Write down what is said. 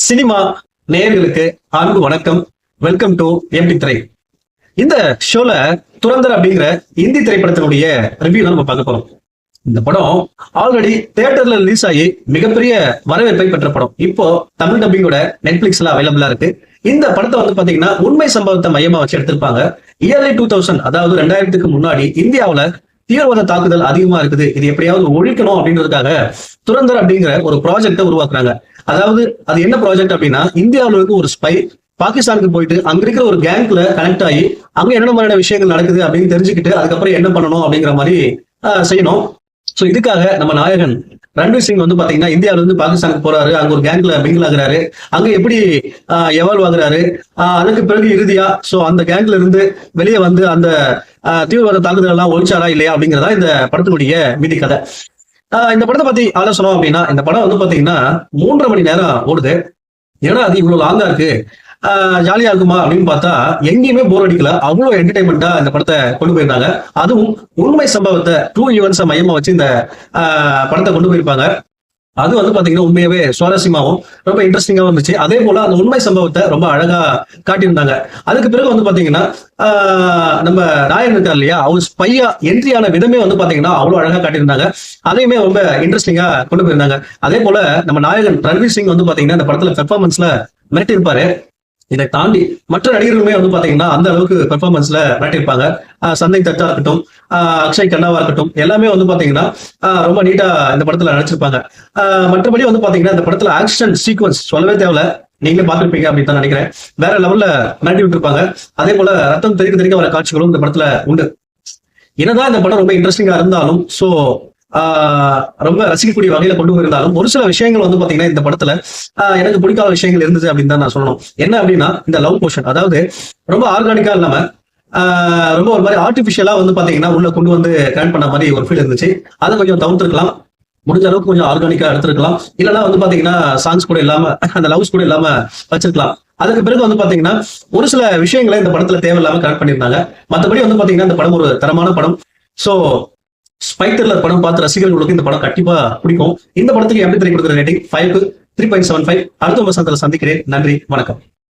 Cinema நேயர்களுக்கு அன்பு வணக்கம். வெல்கம் டு எம்டி திரை. இந்த ஷோல துரந்தர் அப்படிங்கிற இந்தி திரைப்படத்தினுடைய ரிவ்யூ தான் நம்ம பார்க்க போறோம். இந்த படம் ஆல்ரெடி தியேட்டர்ல ரிலீஸ் ஆகி மிகப்பெரிய வரவேற்பை பெற்ற படம். இப்போ தமிழ் டப்பிங்கோட நெட்ஃபிளிக்ஸ்ல அவைலபிளா இருக்கு. இந்த படத்தை வந்து பாத்தீங்கன்னா உண்மை சம்பவத்தை மையமா வச்சு எடுத்திருப்பாங்க. இயர்லி 2000, அதாவது 2000க்கு முன்னாடி இந்தியாவுல தீவிரவாத தாக்குதல் அதிகமா இருக்குது, இது எப்படியாவது ஒழிக்கணும் அப்படின்றதுக்காக துரந்தர் அப்படிங்கிற ஒரு ப்ராஜெக்டை உருவாக்குறாங்க. அதாவது அது என்ன ப்ராஜெக்ட் அப்படின்னா, இந்தியாவில் இருக்க ஒரு ஸ்பை பாகிஸ்தானுக்கு போயிட்டு அங்க இருக்கிற ஒரு கேங்க்ல கனெக்ட் ஆகி அங்க என்ன மாதிரியான விஷயங்கள் நடக்குது அப்படின்னு தெரிஞ்சுக்கிட்டு அதுக்கப்புறம் என்ன பண்ணணும் அப்படிங்கிற மாதிரி செய்யணும். சோ இதுக்காக நம்ம நாயகன் ரன்வீர் சிங் வந்து பாத்தீங்கன்னா இந்தியாவில இருந்து பாகிஸ்தானுக்கு போறாரு. அங்க ஒரு கேங்க்ல மிங்கிள் ஆகுறாரு. அங்க எப்படி எவால்வ் ஆகுறாரு. அதுக்கு பிறகு இறுதியா சோ அந்த கேங்க்ல இருந்து வெளியே வந்து அந்த தீவிரவாத தாக்குதல் எல்லாம் ஒழிச்சாரா இல்லையா அப்படிங்கிறதா இந்த படத்தினுடைய மீதி கதை. இந்த படத்தை பத்தி ஆலோசனம் அப்படின்னா, இந்த படம் வந்து பாத்தீங்கன்னா 3.5 மணி நேரம் ஓடுது. ஏன்னா அது இவ்வளவு லாங்கா இருக்கு, ஜாலியா இருக்குமா அப்படின்னு பார்த்தா எங்கேயுமே போர் அடிக்கல. அவ்வளவு என்டர்டைன்மெண்டா இந்த படத்தை கொண்டு போயிருந்தாங்க. அதுவும் உண்மை சம்பவத்தை ட்ரூ ஈவென்ட்ஸை மையமா வச்சு இந்த படத்தை கொண்டு போயிருப்பாங்க. அது வந்து பாத்தீங்கன்னா உண்மையாவே சுவாரஸ்யமாவும் ரொம்ப இன்ட்ரெஸ்டிங்காவும் இருந்துச்சு. அதே போல அந்த உண்மை சம்பவத்தை ரொம்ப அழகா காட்டியிருந்தாங்க. அதுக்கு பிறகு வந்து பாத்தீங்கன்னா நம்ம நாயகன் இருக்கார் இல்லையா, அவர் ஸ்பையா என்ட்ரியான விதமே வந்து பாத்தீங்கன்னா அவ்வளவு அழகா காட்டியிருந்தாங்க. அதையுமே ரொம்ப இன்ட்ரெஸ்டிங்கா கொண்டு போயிருந்தாங்க. அதே போல நம்ம நாயகன் ரன்வீர் சிங் வந்து பாத்தீங்கன்னா இந்த படத்துல பெர்ஃபார்மன்ஸ்ல மிரட்டி இருப்பாரு. இதை தாண்டி மற்ற நடிகர்களுமே வந்து பாத்தீங்கன்னா அந்த அளவுக்கு பெர்ஃபார்மன்ஸ்ல மிரட்டிருப்பாங்க. சந்தேக் தத்தா இருக்கட்டும், அக்ஷய் கண்ணாவா இருக்கட்டும், எல்லாமே வந்து பாத்தீங்கன்னா ரொம்ப நீட்டா இந்த படத்துல நடிச்சிருப்பாங்க. மற்றபடி வந்து பாத்தீங்கன்னா இந்த படத்துல ஆக்ஷன் சீக்வன்ஸ் சொல்லவே தேவையில்ல, நீங்களே பார்த்துருப்பீங்க அப்படின்னு தான் நினைக்கிறேன். வேற லெவல்ல மிரட்டி விட்டுருப்பாங்க. அதே போல ரத்தம் தெரிக்க வர காட்சிகளும் இந்த படத்துல உண்டு. என்னதான் இந்த படம் ரொம்ப இன்ட்ரெஸ்டிங்கா இருந்தாலும் சோ ரொம்ப ரசிக்கக்கூடிய வகையில கொண்டு போயிருந்தாலும் ஒரு சில விஷயங்கள் வந்து பாத்தீங்கன்னா இந்த படத்துல எனக்கு பிடிக்காத விஷயங்கள் இருந்துச்சு அப்படின்னு தான் நான் சொல்லணும். என்ன அப்படின்னா இந்த லவ் போர்ஷன், அதாவது ரொம்ப ஆர்கானிக்கா இல்லாம ரொம்ப ஒரு மாதிரி ஆர்டிபிஷியலா வந்து பாத்தீங்கன்னா உள்ள கொண்டு வந்து கனெக்ட் பண்ண மாதிரி ஒரு ஃபீல் இருந்துச்சு. அதை கொஞ்சம் தவிர்த்திருக்கலாம். முடிஞ்ச அளவுக்கு கொஞ்சம் ஆர்கானிக்கா எடுத்திருக்கலாம். இல்லைன்னா வந்து பாத்தீங்கன்னா சாங்ஸ் கூட இல்லாம அந்த லவ்ஸ் கூட இல்லாம வச்சிருக்கலாம். அதுக்கு பிறகு வந்து பாத்தீங்கன்னா ஒரு சில விஷயங்களை இந்த படத்துல தேவையில்லாம கனெக்ட் பண்ணியிருந்தாங்க. மற்றபடி வந்து பாத்தீங்கன்னா இந்த படம் ஒரு தரமான படம். சோ ஸ்பை த்ரில்லர் படம் பார்த்து ரசிகர்களுக்கு இந்த படம் கண்டிப்பா பிடிக்கும். இந்த படத்துக்கு எப்படி திரை கொடுக்குற ரேட்டிங் 5க்கு 3.75. அடுத்த வசனத்துல சந்திக்கிறேன். நன்றி, வணக்கம்.